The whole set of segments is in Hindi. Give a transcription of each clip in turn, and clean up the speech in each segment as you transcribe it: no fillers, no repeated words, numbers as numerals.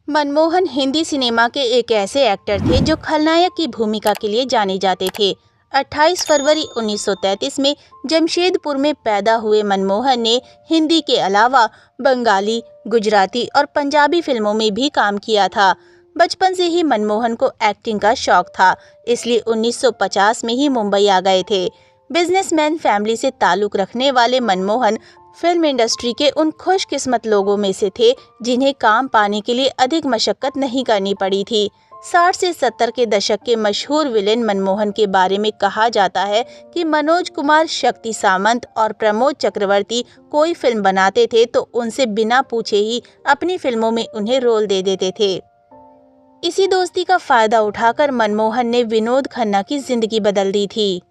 मनमोहन हिंदी सिनेमा के एक ऐसे एक्टर थे जो खलनायक की भूमिका के लिए जाने जाते थे। 28 फरवरी 1933 में जमशेदपुर में पैदा हुए मनमोहन ने हिंदी के अलावा बंगाली, गुजराती और पंजाबी फिल्मों में भी काम किया था। बचपन से ही मनमोहन को एक्टिंग का शौक था, इसलिए 1950 में ही मुंबई आ गए थे। बिजनेसमैन फैमिली से ताल्लुक रखने वाले मनमोहन फिल्म इंडस्ट्री के उन खुशकिस्मत लोगों में से थे जिन्हें काम पाने के लिए अधिक मशक्कत नहीं करनी पड़ी थी। 60 से 70 के दशक के मशहूर विलेन मनमोहन के बारे में कहा जाता है कि मनोज कुमार, शक्ति सामंत और प्रमोद चक्रवर्ती कोई फिल्म बनाते थे तो उनसे बिना पूछे ही अपनी फिल्मों में उन्हें रोल दे देते थे। इसी दोस्ती का फायदा उठाकर मनमोहन ने विनोद खन्ना की जिंदगी बदल दी थी।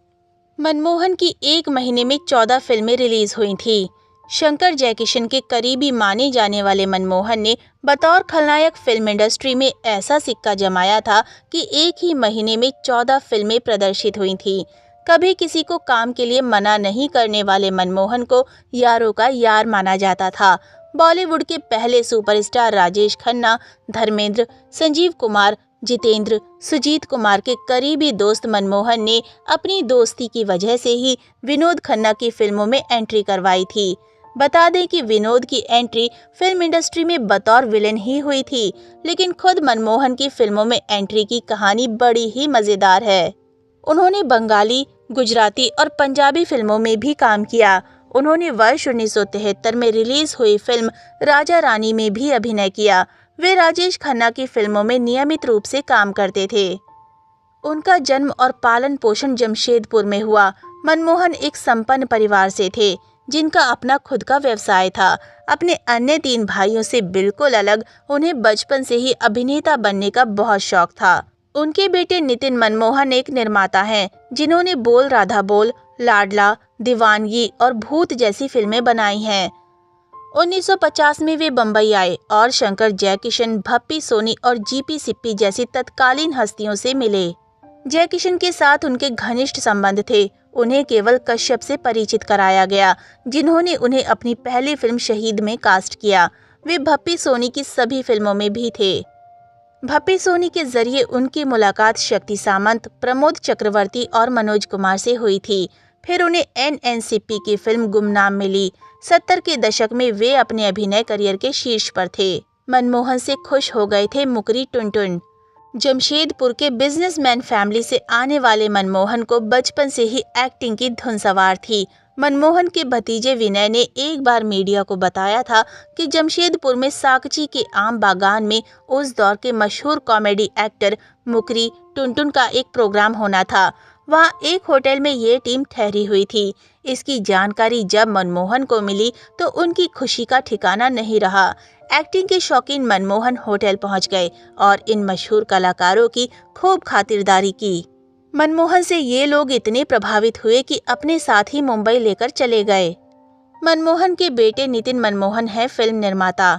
मनमोहन की एक महीने में 14 फिल्में रिलीज हुई थी। शंकर जयकिशन के करीबी माने जाने वाले मनमोहन ने बतौर खलनायक फिल्म इंडस्ट्री में ऐसा सिक्का जमाया था कि एक ही महीने में 14 फिल्में प्रदर्शित हुई थीं। कभी किसी को काम के लिए मना नहीं करने वाले मनमोहन को यारों का यार माना जाता था। बॉलीवुड के पहले सुपरस्टार राजेश खन्ना, धर्मेंद्र, संजीव कुमार, जितेंद्र, सुजीत कुमार के करीबी दोस्त मनमोहन ने अपनी दोस्ती की वजह से ही विनोद खन्ना की फिल्मों में एंट्री करवाई थी। बता दें कि विनोद की एंट्री फिल्म इंडस्ट्री में बतौर विलेन ही हुई थी, लेकिन खुद मनमोहन की फिल्मों में एंट्री की कहानी बड़ी ही मजेदार है। उन्होंने बंगाली, गुजराती और पंजाबी फिल्मों में भी काम किया। उन्होंने वर्ष 1973 में रिलीज हुई फिल्म राजा रानी में भी अभिनय किया। वे राजेश खन्ना की फिल्मों में नियमित रूप से काम करते थे। उनका जन्म और पालन पोषण जमशेदपुर में हुआ। मनमोहन एक संपन्न परिवार से थे जिनका अपना खुद का व्यवसाय था। अपने अन्य 3 भाइयों से बिल्कुल अलग उन्हें बचपन से ही अभिनेता बनने का बहुत शौक था। उनके बेटे नितिन मनमोहन एक निर्माता हैं जिन्होंने बोल राधा बोल, लाडला, दीवानगी और भूत जैसी फिल्में बनाई हैं। 1950 में वे बम्बई आए और शंकर जयकिशन, भप्पी सोनी और जीपी सिप्पी जैसी तत्कालीन हस्तियों से मिले। जयकिशन के साथ उनके घनिष्ठ संबंध थे। उन्हें केवल कश्यप से परिचित कराया गया, जिन्होंने उन्हें अपनी पहली फिल्म शहीद में कास्ट किया। वे भप्पी सोनी की सभी फिल्मों में भी थे। भप्पी सोनी के जरिए उनकी मुलाकात शक्ति सामंत, प्रमोद चक्रवर्ती और मनोज कुमार से हुई थी। फिर उन्हें एन सिप्पी की फिल्म गुमनाम मिली। 70 के दशक में वे अपने अभिनय करियर के शीर्ष पर थे। मनमोहन से खुश हो गए थे मुकरी टुनटुन। जमशेदपुर के बिजनेसमैन फैमिली से आने वाले मनमोहन को बचपन से ही एक्टिंग की धुन सवार थी। मनमोहन के भतीजे विनय ने एक बार मीडिया को बताया था कि जमशेदपुर में साकची के आम बागान में उस दौर के मशहूर कॉमेडी एक्टर मुकरी टुनटुन का एक प्रोग्राम होना था। वहाँ एक होटल में ये टीम ठहरी हुई थी। इसकी जानकारी जब मनमोहन को मिली तो उनकी खुशी का ठिकाना नहीं रहा। एक्टिंग के शौकीन मनमोहन होटल पहुंच गए और इन मशहूर कलाकारों की खूब खातिरदारी की। मनमोहन से ये लोग इतने प्रभावित हुए कि अपने साथ ही मुंबई लेकर चले गए। मनमोहन के बेटे नितिन मनमोहन है फिल्म निर्माता।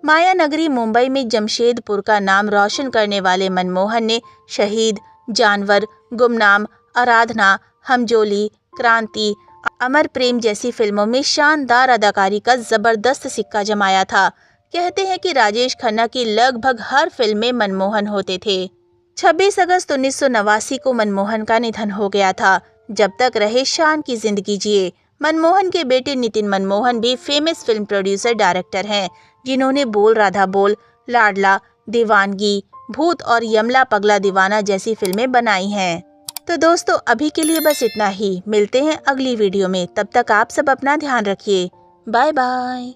माया नगरी मुंबई में जमशेदपुर का नाम रोशन करने वाले मनमोहन ने शहीद, जानवर, गुमनाम, आराधना, हमजोली, क्रांति, अमर प्रेम जैसी फिल्मों में शानदार अदाकारी का जबरदस्त सिक्का जमाया था। कहते हैं कि राजेश खन्ना की लगभग हर फिल्म में मनमोहन होते थे। 26 अगस्त 1989 को मनमोहन का निधन हो गया था। जब तक रहे शान की जिंदगी जिए। मनमोहन के बेटे नितिन मनमोहन भी फेमस फिल्म प्रोड्यूसर डायरेक्टर हैं, जिन्होंने बोल राधा बोल, लाडला, दीवानगी, भूत और यमला पगला दीवाना जैसी फिल्में बनाई हैं। तो दोस्तों, अभी के लिए बस इतना ही। मिलते हैं अगली वीडियो में। तब तक आप सब अपना ध्यान रखिए। Bye bye.